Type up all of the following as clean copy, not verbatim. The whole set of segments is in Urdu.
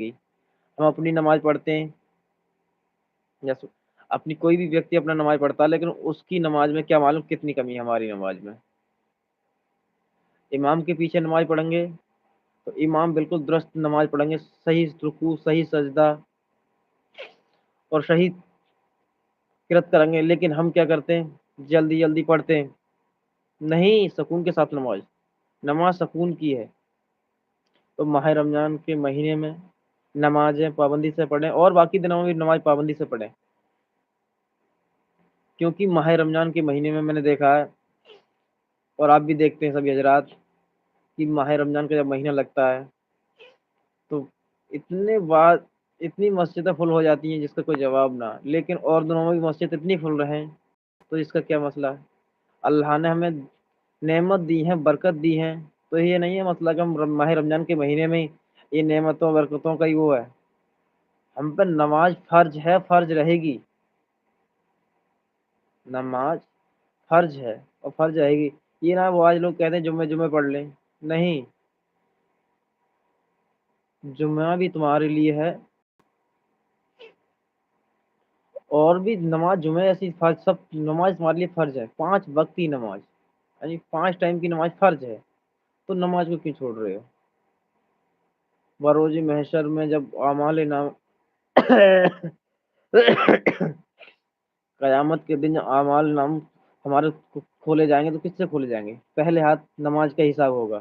کی. ہم اپنی نماز پڑھتے ہیں، یا اپنی کوئی بھی ویکتی اپنا نماز پڑھتا ہے، لیکن اس کی نماز میں کیا معلوم کتنی کمی ہے ہماری نماز میں. امام کے پیچھے نماز پڑھیں گے تو امام بالکل درست نماز پڑھیں گے، صحیح رکوع، صحیح سجدہ اور صحیح قرات کریں گے، لیکن ہم کیا کرتے ہیں؟ جلدی جلدی پڑھتے ہیں. نہیں، سکون کے ساتھ نماز، نماز سکون کی ہے. تو ماہ رمضان کے مہینے میں نمازیں پابندی سے پڑھیں، اور باقی دنوں میں بھی نماز پابندی سے پڑھیں، کیونکہ ماہ رمضان کے مہینے میں نے دیکھا ہے، اور آپ بھی دیکھتے ہیں سبھی حضرات، کہ ماہ رمضان کا جب مہینہ لگتا ہے تو اتنی مسجدیں فل ہو جاتی ہیں جس کا کوئی جواب نہ. لیکن اور دنوں میں بھی مسجد اتنی فل رہیں تو اس کا کیا مسئلہ ہے؟ اللہ نے ہمیں نعمت دی ہے، برکت دی ہے، تو یہ نہیں ہے مسئلہ کہ ہم ماہ رمضان کے مہینے میں یہ نعمتوں برکتوں کا ہی وہ ہے. ہم پہ نماز فرض ہے، فرض رہے گی. نماز فرض ہے اور فرض رہے گی. یہ نہ وہ آج لوگ کہتے ہیں جمعے پڑھ لیں. نہیں، جمعہ بھی تمہارے لیے ہے، اور بھی نماز جمعہ ایسی فرض، سب نماز تمہارے لیے فرض ہے. 5 وقتی نماز، یعنی 5 ٹائم کی نماز فرض ہے، تو نماز کو کیوں چھوڑ رہے ہو؟ بروز محشر میں جب اعمال نام قیامت کے دن اعمال نام ہمارے کھولے جائیں گے، تو کس سے کھولے جائیں گے؟ پہلے ہاتھ نماز کا حساب ہوگا.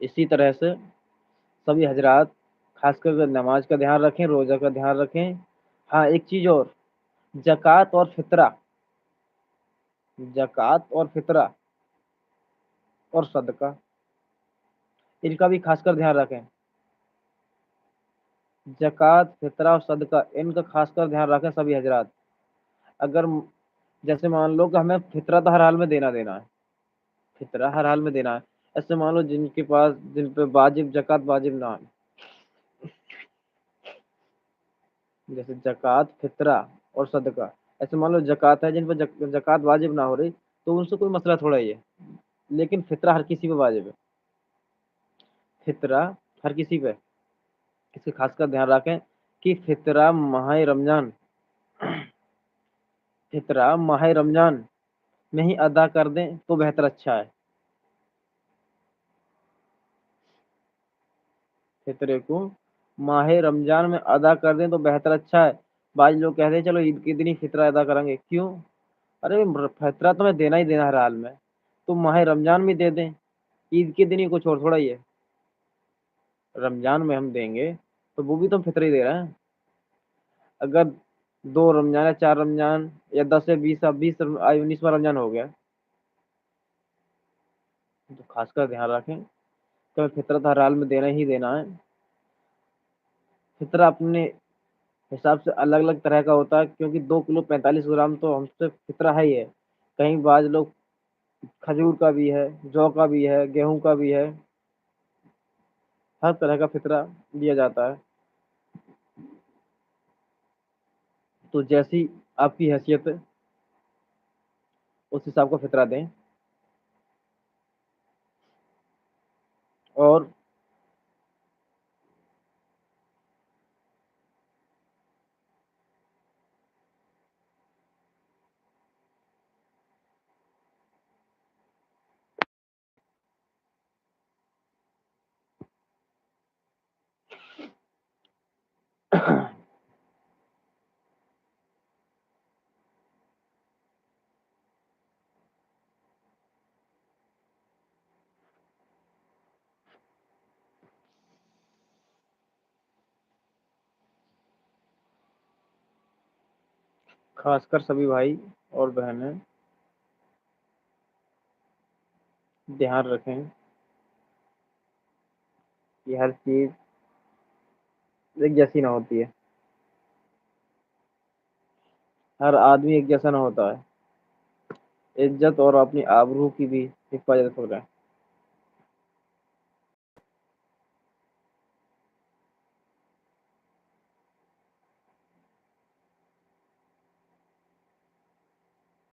اسی طرح سے سبھی حضرات خاص کر نماز کا دھیان رکھیں، روزہ کا دھیان رکھیں. ہاں، ایک چیز اور، زکوٰۃ اور فطرہ، زکوٰۃ اور فطرہ اور صدقہ، ان کا بھی خاص کر دھیان رکھیں. زکوٰۃ، فطرہ اور صدقہ، ان کا خاص کر دھیان رکھیں سبھی حضرات. اگر جیسے مان لو کہ ہمیں فطرہ تو ہر حال میں دینا ہے، فطرہ ہر حال میں دینا ہے. ایسے مان لو جن کے پاس، جن پہ واجب زکوٰۃ واجب نہ ہے، جیسے زکوٰۃ، فطرہ اور صدقہ، ایسے مان لو زکوٰۃ ہے جن پہ زکوٰۃ واجب نہ ہو رہی، تو ان سے کوئی مسئلہ تھوڑا ہی ہے. لیکن فطرہ ہر کسی پہ واجب ہے، فطرہ ہر کسی پہ. اس کا خاص کر دھیان رکھیں کہ فطرہ ماہ رمضان میں ہی ادا کر دیں تو بہتر، اچھا ہے. فطرے کو ماہ رمضان میں ادا کر دیں تو بہتر، اچھا ہے. بعض لوگ کہتے ہیں چلو عید کے دن ہی فطرہ ادا کریں گے. کیوں؟ ارے فطرہ تو میں دینا ہی دینا ہر حال میں، تو ماہ رمضان میں دے دیں، عید کے دن ہی کچھ اور تھوڑا ہی ہے. رمضان میں ہم دیں گے تو وہ بھی تو فطرہ ہی دے رہے ہیں. اگر 2 رمضان یا 4 رمضان یا 10 یا 19واں رمضان ہو گیا، تو خاص کر دھیان رکھیں کہ فطرت ہر حال میں دینا ہی دینا ہے. فطرہ اپنے حساب سے الگ الگ طرح کا ہوتا ہے، کیونکہ 2 کلو 45 گرام تو ہم سے فطرہ ہے ہی ہے. کہیں بعض لوگ کھجور کا بھی ہے، جو کا بھی ہے، گیہوں کا بھی ہے، ہر طرح کا فطرہ دیا جاتا ہے. تو جیسی آپ کی حیثیت ہے اس حساب کا فطرہ دیں. اور خاص کر سبھی بھائی اور بہنیں دھیان رکھیں کہ ہر چیز ایک جیسی نہ ہوتی ہے، ہر آدمی ایک جیسا نہ ہوتا ہے. عزت اور اپنی آبرو کی بھی حفاظت ہو رہا ہے.